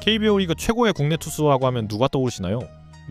KBO 리그 최고의 국내 투수라고 하면 누가 떠오르시나요?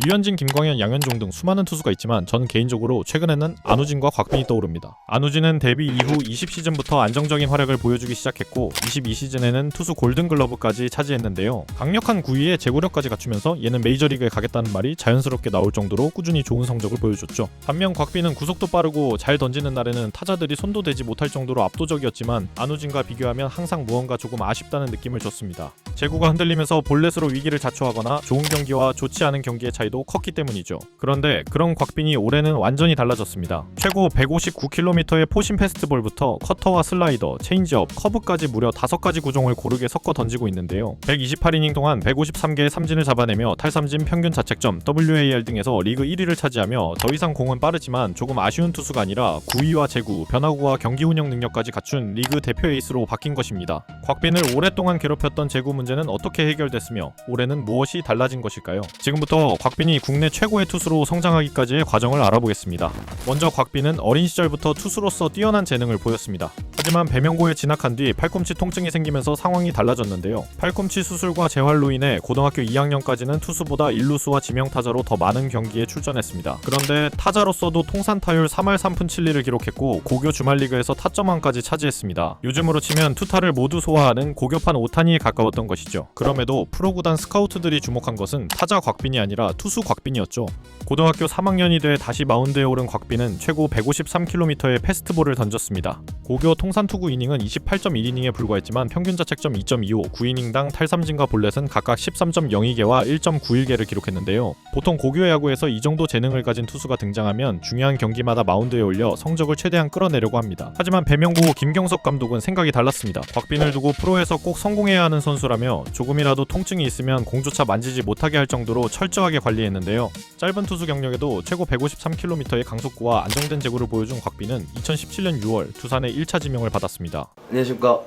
류현진, 김광현, 양현종 등 수많은 투수가 있지만 저는 개인적으로 최근에는 안우진과 곽빈이 떠오릅니다. 안우진은 데뷔 이후 20시즌부터 안정적인 활약을 보여주기 시작했고 22시즌에는 투수 골든글러브까지 차지했는데요. 강력한 구위에 제구력까지 갖추면서 얘는 메이저리그에 가겠다는 말이 자연스럽게 나올 정도로 꾸준히 좋은 성적을 보여줬죠. 반면 곽빈은 구속도 빠르고 잘 던지는 날에는 타자들이 손도 대지 못할 정도로 압도적이었지만 안우진과 비교하면 항상 무언가 조금 아쉽다는 느낌을 줬습니다. 제구가 흔들리면서 볼넷으로 위기를 자초하거나 좋은 경기와 좋지 않은 경기의 차이도 컸기 때문이죠. 그런데 그런 곽빈이 올해는 완전히 달라졌습니다. 최고 159km의 포심 패스트볼부터 커터와 슬라이더, 체인지업, 커브까지 무려 5가지 구종을 고르게 섞어 던지고 있는데요. 128이닝 동안 153개의 삼진을 잡아내며 탈삼진 평균 자책점, WAR 등에서 리그 1위를 차지하며 더 이상 공은 빠르지만 조금 아쉬운 투수가 아니라 구위와 제구, 변화구와 경기 운영 능력까지 갖춘 리그 대표 에이스로 바뀐 것입니다. 곽빈을 오랫동안 괴롭혔던 제구 문제는 어떻게 해결됐으며 올해는 무엇이 달라진 것일까요? 지금부터 곽빈이 국내 최고의 투수로 성장하기까지의 과정을 알아보겠습니다. 먼저 곽빈은 어린 시절부터 투수로서 뛰어난 재능을 보였습니다. 하지만 배명고에 진학한 뒤 팔꿈치 통증이 생기면서 상황이 달라졌는데요. 팔꿈치 수술과 재활로 인해 고등학교 2학년까지는 투수보다 일루수와 지명타자로 더 많은 경기에 출전했습니다. 그런데 타자로서도 통산 타율 3할 3푼 7리를 기록했고 고교 주말리그에서 타점왕까지 차지했습니다. 요즘으로 치면 투타를 모두 소화하는 고교판 오타니에 가까웠던 것이죠. 그럼에도 프로구단 스카우트들이 주목한 것은 타자 곽빈이 아니라 투수 곽빈이었죠. 고등학교 3학년이 돼 다시 마운드에 오른 곽빈은 최고 153km의 패스트볼을 던졌습니다. 고교 통산투구 이닝은 28.1이닝에 불과했지만 평균 자책점 2.25, 9이닝당 탈삼진과 볼넷은 각각 13.02개와 1.91개를 기록했는데요. 보통 고교 야구에서 이 정도 재능을 가진 투수가 등장하면 중요한 경기마다 마운드에 올려 성적을 최대한 끌어내려고 합니다. 하지만 배명고 김경석 감독은 생각이 달랐습니다. 곽빈을 두고 프로에서 꼭 성공해야 하는 선수라며 조금이라도 통증이 있으면 공조차 만지지 못하게 할 정도로 철저하게 관리했는데요. 짧은 투수 경력에도 최고 153km의 강속구와 안정된 제구를 보여준 곽빈은 2017년 6월 두산의 1차 지명을 받았습니다. 안녕하십니까.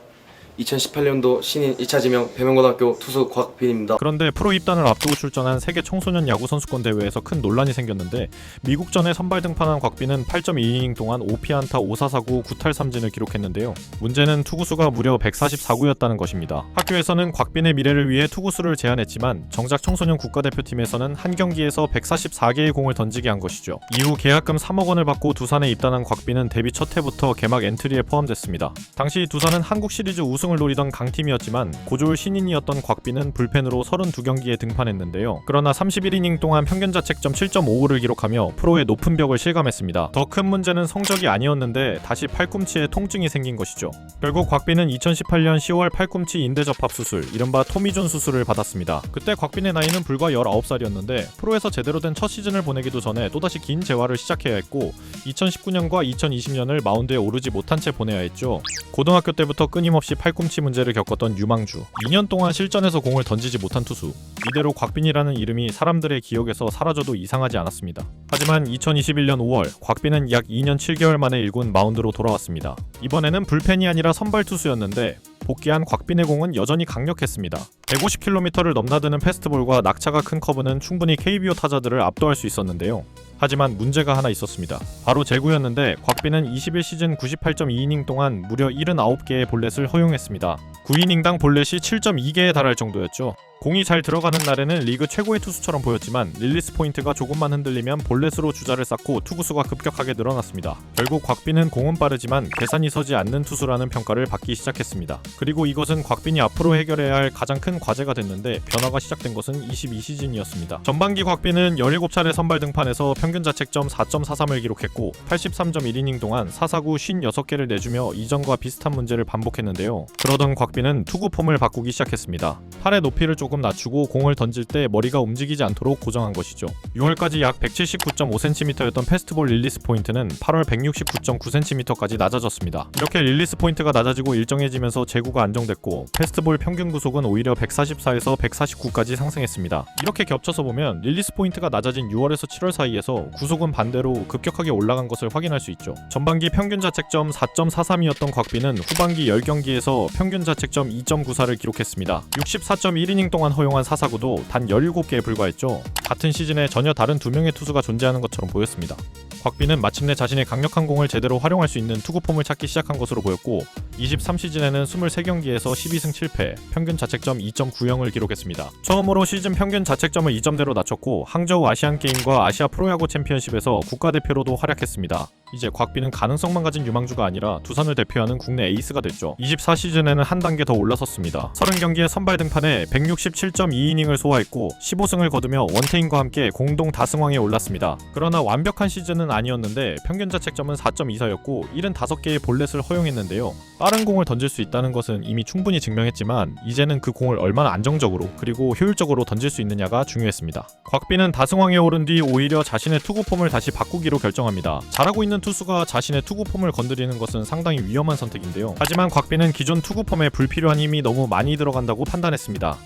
2018년도 신인 2차 지명 배명고등학교 투수 곽빈입니다. 그런데 프로 입단을 앞두고 출전한 세계 청소년 야구 선수권 대회에서 큰 논란이 생겼는데 미국전에 선발 등판한 곽빈은 8.2이닝 동안 5피안타 5사사구 9탈삼진을 기록했는데요. 문제는 투구수가 무려 144구였다는 것입니다. 학교에서는 곽빈의 미래를 위해 투구수를 제한했지만 정작 청소년 국가대표팀에서는 한 경기에서 144개의 공을 던지게 한 것이죠. 이후 계약금 3억 원을 받고 두산에 입단한 곽빈은 데뷔 첫 해부터 개막 엔트리에 포함됐습니다. 당시 두산은 한국 시리즈 우승을 노리던 강팀이었지만 고졸 신인이었던 곽빈은 불펜으로 32경기에 등판했는데요. 그러나 31이닝 동안 평균 자책점 7.59를 기록하며 프로의 높은 벽을 실감했습니다. 더 큰 문제는 성적이 아니었는데 다시 팔꿈치에 통증이 생긴 것이죠. 결국 곽빈은 2018년 10월 팔꿈치 인대 접합 수술, 이른바 토미존 수술을 받았습니다. 그때 곽빈의 나이는 불과 19살이었는데 프로에서 제대로 된 첫 시즌을 보내기도 전에 또다시 긴 재활을 시작해야 했고 2019년과 2020년을 마운드에 오르지 못한 채 보내야 했죠. 고등학교 때부터 끊임없이 팔꿈치 문제를 겪었던 유망주, 2년 동안 실전에서 공을 던지지 못한 투수. 이대로 곽빈이라는 이름이 사람들의 기억에서 사라져도 이상하지 않았습니다. 하지만 2021년 5월 곽빈은 약 2년 7개월 만에 일군 마운드로 돌아왔습니다. 이번에는 불펜이 아니라 선발 투수였는데 복귀한 곽빈의 공은 여전히 강력했습니다. 150km를 넘나드는 패스트볼과 낙차가 큰 커브는 충분히 KBO 타자들을 압도할 수 있었는데요. 하지만 문제가 하나 있었습니다. 바로 제구였는데 곽빈은 21시즌 98.2이닝 동안 무려 79개의 볼넷을 허용했습니다. 9이닝당 볼넷이 7.2개에 달할 정도였죠. 공이 잘 들어가는 날에는 리그 최고의 투수처럼 보였지만 릴리스 포인트가 조금만 흔들리면 볼넷으로 주자를 쌓고 투구수가 급격하게 늘어났습니다. 결국 곽빈은 공은 빠르지만 계산이 서지 않는 투수라는 평가를 받기 시작했습니다. 그리고 이것은 곽빈이 앞으로 해결해야 할 가장 큰 과제가 됐는데 변화가 시작된 것은 22시즌이었습니다. 전반기 곽빈은 17차례 선발 등판에서 평균 자책점 4.43을 기록했고 83.1이닝 동안 4사구 56개를 내주며 이전과 비슷한 문제를 반복했는데요. 그러던 곽빈은 투구 폼을 바꾸기 시작했습니다. 팔의 높이를 조금 낮추고 공을 던질 때 머리가 움직이지 않도록 고정한 것이죠. 6월까지 약 179.5cm였던 패스트볼 릴리스 포인트는 8월 169.9cm까지 낮아졌습니다. 이렇게 릴리스 포인트가 낮아지고 일정해지면서 제구가 안정됐고 패스트볼 평균 구속은 오히려 144에서 149까지 상승했습니다. 이렇게 겹쳐서 보면 릴리스 포인트가 낮아진 6월에서 7월 사이에서 구속은 반대로 급격하게 올라간 것을 확인할 수 있죠. 전반기 평균 자책점 4.43이었던 곽빈은 후반기 10경기에서 평균 자책점 2.94를 기록했습니다. 64.1이닝 동안 허용한 사사구도 단 17개에 불과했죠. 같은 시즌에 전혀 다른 두 명의 투수가 존재하는 것처럼 보였습니다. 곽빈은 마침내 자신의 강력한 공을 제대로 활용할 수 있는 투구 폼을 찾기 시작한 것으로 보였고 23시즌에는 23경기에서 12승 7패, 평균 자책점 2.90을 기록했습니다. 처음으로 시즌 평균 자책점을 2점대로 낮췄고 항저우 아시안게임과 아시아 프로야구 챔피언십에서 국가대표로도 활약했습니다. 이제 곽빈은 가능성만 가진 유망주가 아니라 두산을 대표하는 국내 에이스가 됐죠. 24시즌에는 한 단계 더 올라섰습니다. 30경기의 선발 등판에 167.2이닝을 소화했고 15승을 거두며 원태인과 함께 공동 다승왕에 올랐습니다. 그러나 완벽한 시즌은 아니었는데 평균 자책점은 4.24였고 75개의 볼넷을 허용했는데요. 빠른 공을 던질 수 있다는 것은 이미 충분히 증명했지만 이제는 그 공을 얼마나 안정적으로 그리고 효율적으로 던질 수 있느냐가 중요했습니다. 곽빈은 다승왕에 오른 뒤 오히려 자신의 투구 폼을 다시 바꾸기로 결정합니다. 잘하고 있는 투수가 자신의 투구 폼을 건드리는 것은 상당히 위험한 선택인데요. 하지만 곽빈은 기존 투구 폼에 불필요한 힘이 너무 많이 들어간다고 판단했습니다.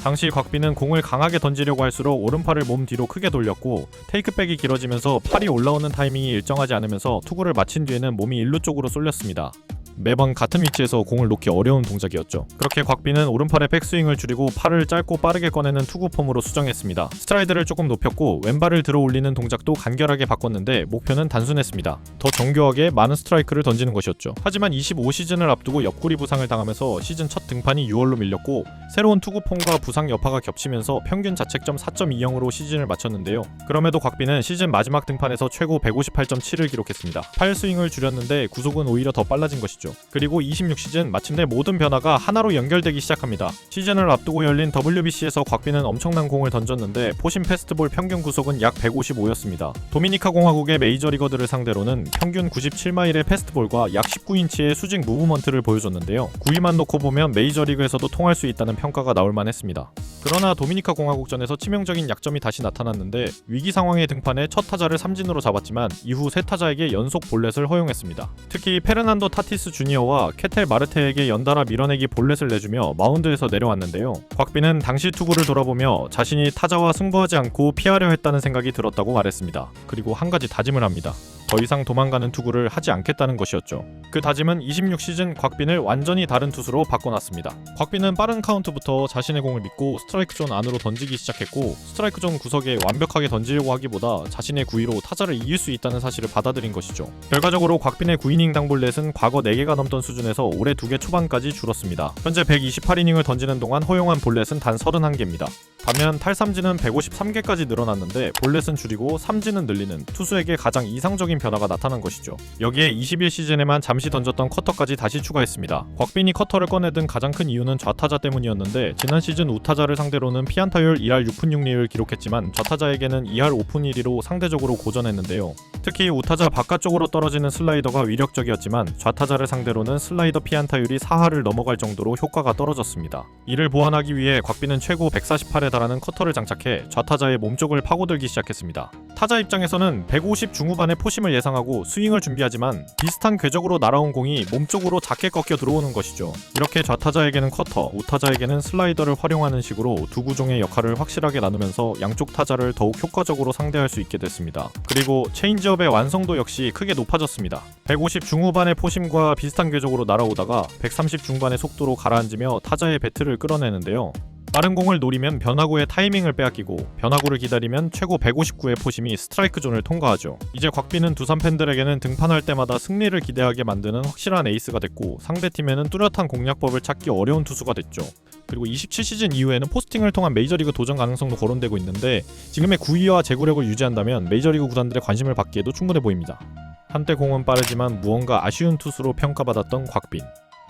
당시 곽빈은 공을 강하게 던지려고 할수록 오른팔을 몸 뒤로 크게 돌렸고 테이크백이 길어지면서 팔이 올라오는 타이밍이 일정하지 않으면서 투구를 마친 뒤에는 몸이 일루 쪽으로 쏠렸습니다. 매번 같은 위치에서 공을 놓기 어려운 동작이었죠. 그렇게 곽빈은 오른팔의 백스윙을 줄이고 팔을 짧고 빠르게 꺼내는 투구 폼으로 수정했습니다. 스트라이드를 조금 높였고 왼발을 들어 올리는 동작도 간결하게 바꿨는데 목표는 단순했습니다. 더 정교하게 많은 스트라이크를 던지는 것이었죠. 하지만 25시즌을 앞두고 옆구리 부상을 당하면서 시즌 첫 등판이 6월로 밀렸고 새로운 투구 폼과 부상 여파가 겹치면서 평균 자책점 4.20으로 시즌을 마쳤는데요. 그럼에도 곽빈은 시즌 마지막 등판에서 최고 158.7을 기록했습니다. 팔 스윙을 줄였는데 구속은 오히려 더 빨라진 것이죠. 그리고 26시즌 마침내 모든 변화가 하나로 연결되기 시작합니다. 시즌을 앞두고 열린 WBC에서 곽빈은 엄청난 공을 던졌는데 포심 패스트볼 평균 구속은 약 155였습니다. 도미니카 공화국의 메이저리거들을 상대로는 평균 97마일의 패스트볼과 약 19인치의 수직 무브먼트를 보여줬는데요. 구위만 놓고 보면 메이저리그에서도 통할 수 있다는 평가가 나올 만했습니다. 그러나 도미니카 공화국전에서 치명적인 약점이 다시 나타났는데 위기 상황의 등판에 첫 타자를 삼진으로 잡았지만 이후 세 타자에게 연속 볼넷을 허용했습니다. 특히 페르난도 타티스 주니어와 케텔 마르테에게 연달아 밀어내기 볼넷을 내주며 마운드에서 내려왔는데요. 곽빈은 당시 투구를 돌아보며 자신이 타자와 승부하지 않고 피하려 했다는 생각이 들었다고 말했습니다. 그리고 한 가지 다짐을 합니다. 더 이상 도망가는 투구를 하지 않겠다는 것이었죠. 그 다짐은 26시즌 곽빈을 완전히 다른 투수로 바꿔놨습니다. 곽빈은 빠른 카운트부터 자신의 공을 믿고 스트라이크 존 안으로 던지기 시작했고 스트라이크 존 구석에 완벽하게 던지려고 하기보다 자신의 구위로 타자를 이길 수 있다는 사실을 받아들인 것이죠. 결과적으로 곽빈의 9이닝 당볼넷은 과거 4개가 넘던 수준에서 올해 2개 초반까지 줄었습니다. 현재 128이닝을 던지는 동안 허용한 볼넷은 단 31개입니다. 반면 탈삼진은 153개까지 늘어났는데 볼넷은 줄이고 삼진은 늘리는 투수에게 가장 이상적인 변화가 나타난 것이죠. 여기에 21시즌에만 잠시 던졌던 커터까지 다시 추가했습니다. 곽빈이 커터를 꺼내든 가장 큰 이유는 좌타자 때문이었는데 지난 시즌 우타자를 상대로는 피안타율 2할 6푼 6리를 기록했지만 좌타자에게는 2할 5푼 1리로 상대적으로 고전했는데요. 특히 우타자 바깥쪽으로 떨어지는 슬라이더가 위력적이었지만 좌타자를 상대로는 슬라이더 피안타율이 4할을 넘어갈 정도로 효과가 떨어졌습니다. 이를 보완하기 위해 곽빈은 최고 148에 달하는 커터를 장착해 좌타자의 몸쪽을 파고들기 시작했습니다. 타자 입장에서는 150 중후반의 포심을 예상하고 스윙을 준비하지만 비슷한 궤적으로 날아온 공이 몸쪽으로 작게 꺾여 들어오는 것이죠. 이렇게 좌타자에게는 커터, 우타자에게는 슬라이더를 활용하는 식으로 두 구종의 역할을 확실하게 나누면서 양쪽 타자를 더욱 효과적으로 상대할 수 있게 됐습니다. 그리고 체인지업의 완성도 역시 크게 높아졌습니다. 150 중후반의 포심과 비슷한 궤적으로 날아오다가 130 중반의 속도로 가라앉으며 타자의 배트를 끌어내는데요. 빠른 공을 노리면 변화구의 타이밍을 빼앗기고 변화구를 기다리면 최고 159의 포심이 스트라이크 존을 통과하죠. 이제 곽빈은 두산 팬들에게는 등판할 때마다 승리를 기대하게 만드는 확실한 에이스가 됐고 상대팀에는 뚜렷한 공략법을 찾기 어려운 투수가 됐죠. 그리고 27시즌 이후에는 포스팅을 통한 메이저리그 도전 가능성도 거론되고 있는데 지금의 구위와 제구력을 유지한다면 메이저리그 구단들의 관심을 받기에도 충분해 보입니다. 한때 공은 빠르지만 무언가 아쉬운 투수로 평가받았던 곽빈.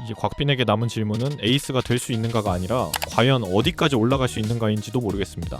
이제 곽빈에게 남은 질문은 에이스가 될 수 있는가가 아니라 과연 어디까지 올라갈 수 있는가인지도 모르겠습니다.